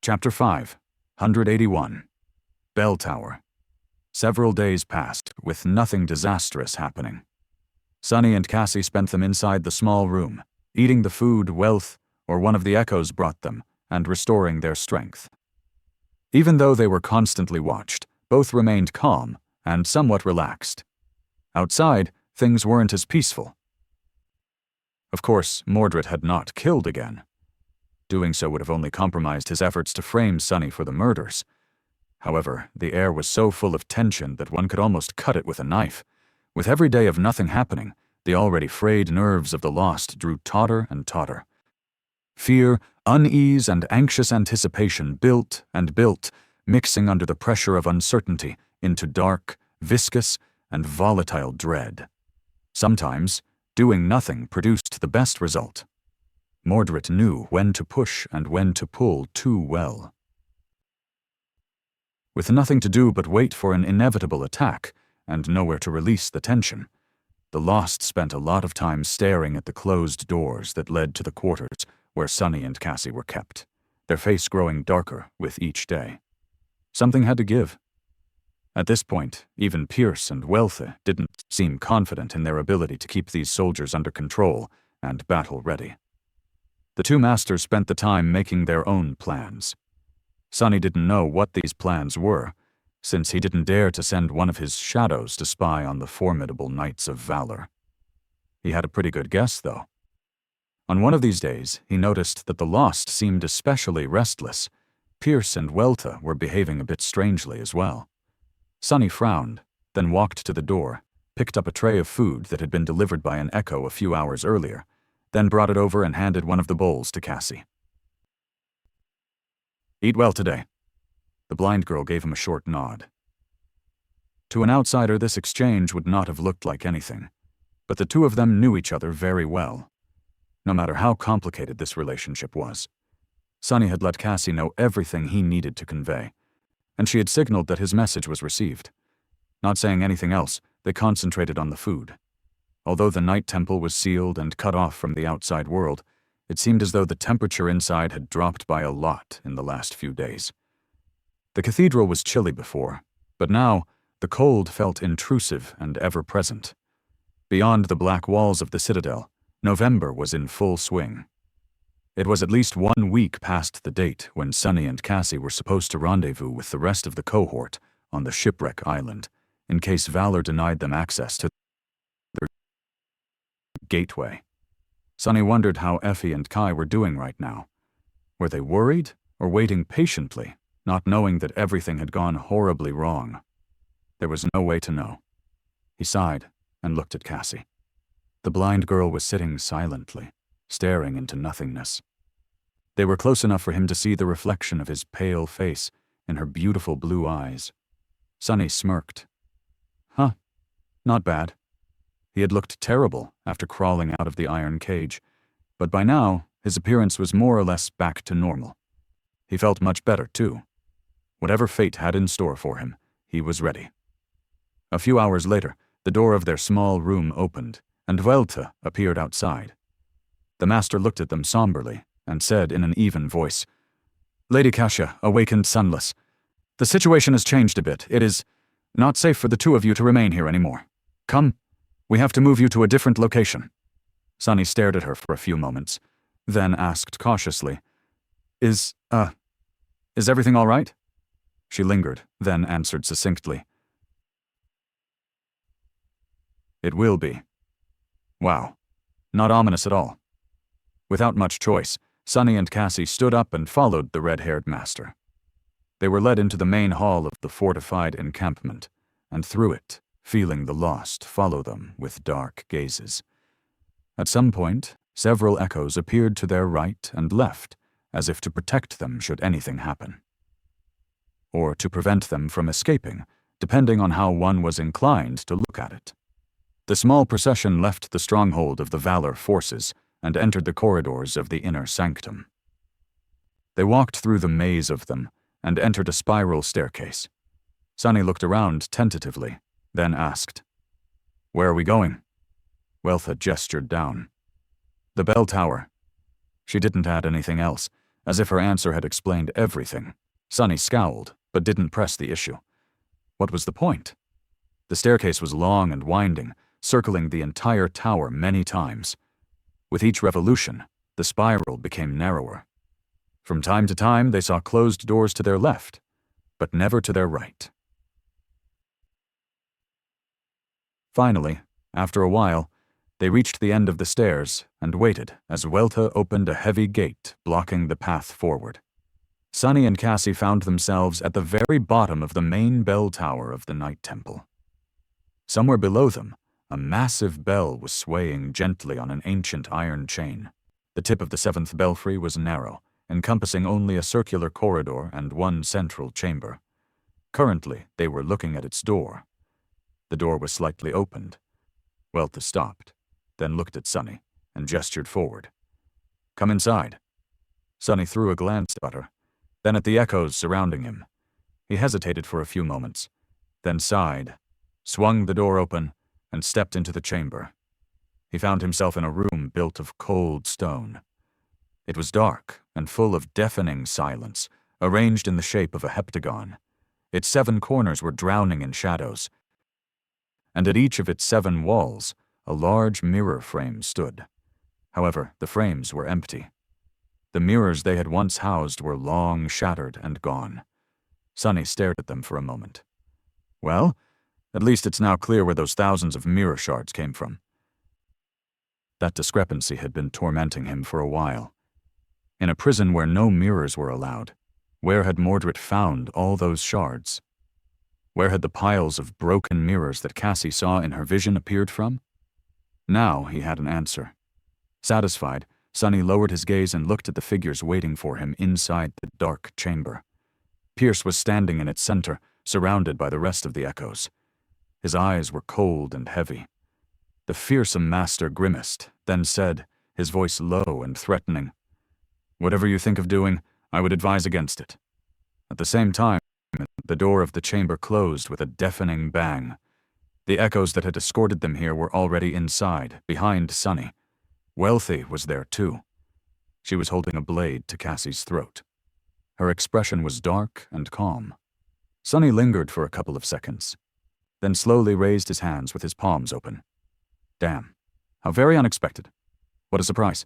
Chapter 5, 181. Bell Tower. Several days passed, with nothing disastrous happening. Sonny and Cassie spent them inside the small room, eating the food Wealth or one of the echoes brought them, and restoring their strength. Even though they were constantly watched, both remained calm and somewhat relaxed. Outside, things weren't as peaceful. Of course, Mordred had not killed again. Doing so would have only compromised his efforts to frame Sonny for the murders. However, the air was so full of tension that one could almost cut it with a knife. With every day of nothing happening, the already frayed nerves of the lost drew tauter and tauter. Fear, unease, and anxious anticipation built and built, mixing under the pressure of uncertainty into dark, viscous, and volatile dread. Sometimes, doing nothing produced the best result. Mordred knew when to push and when to pull too well. With nothing to do but wait for an inevitable attack, and nowhere to release the tension, the Lost spent a lot of time staring at the closed doors that led to the quarters where Sonny and Cassie were kept, their face growing darker with each day. Something had to give. At this point, even Pierce and Wealth didn't seem confident in their ability to keep these soldiers under control and battle-ready. The two masters spent the time making their own plans. Sonny didn't know what these plans were, since he didn't dare to send one of his shadows to spy on the formidable Knights of Valor. He had a pretty good guess, though. On one of these days, he noticed that the Lost seemed especially restless. Pierce and Welta were behaving a bit strangely as well. Sonny frowned, then walked to the door, picked up a tray of food that had been delivered by an echo a few hours earlier, then brought it over and handed one of the bowls to Cassie. "Eat well today." The blind girl gave him a short nod. To an outsider, this exchange would not have looked like anything, but the two of them knew each other very well. No matter how complicated this relationship was, Sonny had let Cassie know everything he needed to convey, and she had signaled that his message was received. Not saying anything else, they concentrated on the food. Although the Night Temple was sealed and cut off from the outside world, it seemed as though the temperature inside had dropped by a lot in the last few days. The cathedral was chilly before, but now the cold felt intrusive and ever-present. Beyond the black walls of the citadel, November was in full swing. It was at least 1 week past the date when Sonny and Cassie were supposed to rendezvous with the rest of the cohort on the shipwreck island, in case Valor denied them access to their gateway. Sonny wondered how Effie and Kai were doing right now. Were they worried or waiting patiently, not knowing that everything had gone horribly wrong? There was no way to know. He sighed and looked at Cassie. The blind girl was sitting silently, staring into nothingness. They were close enough for him to see the reflection of his pale face in her beautiful blue eyes. Sonny smirked. Huh, not bad. He had looked terrible after crawling out of the iron cage, but by now his appearance was more or less back to normal. He felt much better, too. Whatever fate had in store for him, he was ready. A few hours later, the door of their small room opened, and Welta appeared outside. The master looked at them somberly and said in an even voice, "Lady Kasia, awakened sunless. The situation has changed a bit. It is not safe for the two of you to remain here anymore. Come, we have to move you to a different location." Sonny stared at her for a few moments, then asked cautiously, Is everything all right?" She lingered, then answered succinctly, "It will be." Wow, not ominous at all. Without much choice, Sonny and Cassie stood up and followed the red-haired master. They were led into the main hall of the fortified encampment, and through it, feeling the Lost follow them with dark gazes. At some point, several echoes appeared to their right and left, as if to protect them should anything happen. Or to prevent them from escaping, depending on how one was inclined to look at it. The small procession left the stronghold of the Valor forces and entered the corridors of the inner sanctum. They walked through the maze of them and entered a spiral staircase. Sonny looked around tentatively, then asked, "Where are we going?" Wealth gestured down. "The bell tower." She didn't add anything else, As if her answer had explained everything, Sunny scowled, but didn't press the issue. What was the point? The staircase was long and winding, circling the entire tower many times. With each revolution, the spiral became narrower. From time to time, they saw closed doors to their left, but never to their right. Finally, after a while, they reached the end of the stairs and waited as Welta opened a heavy gate blocking the path forward. Sunny and Cassie found themselves at the very bottom of the main bell tower of the Night Temple. Somewhere below them, a massive bell was swaying gently on an ancient iron chain. The tip of the seventh belfry was narrow, encompassing only a circular corridor and one central chamber. Currently, they were looking at its door. The door was slightly opened. Welta stopped, then looked at Sunny and gestured forward. "Come inside." Sunny threw a glance at her, then at the echoes surrounding him. He hesitated for a few moments, then sighed, swung the door open, and stepped into the chamber. He found himself in a room built of cold stone. It was dark and full of deafening silence, arranged in the shape of a heptagon. Its 7 corners were drowning in shadows, and at each of its 7 walls, a large mirror frame stood. However, the frames were empty. The mirrors they had once housed were long shattered and gone. Sunny stared at them for a moment. Well, at least it's now clear where those thousands of mirror shards came from. That discrepancy had been tormenting him for a while. In a prison where no mirrors were allowed, where had Mordred found all those shards? Where had the piles of broken mirrors that Cassie saw in her vision appeared from? Now he had an answer. Satisfied, Sunny lowered his gaze and looked at the figures waiting for him inside the dark chamber. Pierce was standing in its center, surrounded by the rest of the echoes. His eyes were cold and heavy. The fearsome master grimaced, then said, his voice low and threatening, "Whatever you think of doing, I would advise against it." At the same time, the door of the chamber closed with a deafening bang. The echoes that had escorted them here were already inside, behind Sunny. Wealthy was there too. She was holding a blade to Cassie's throat. Her expression was dark and calm. Sunny lingered for a couple of seconds, then slowly raised his hands with his palms open. "Damn. How very unexpected. What a surprise."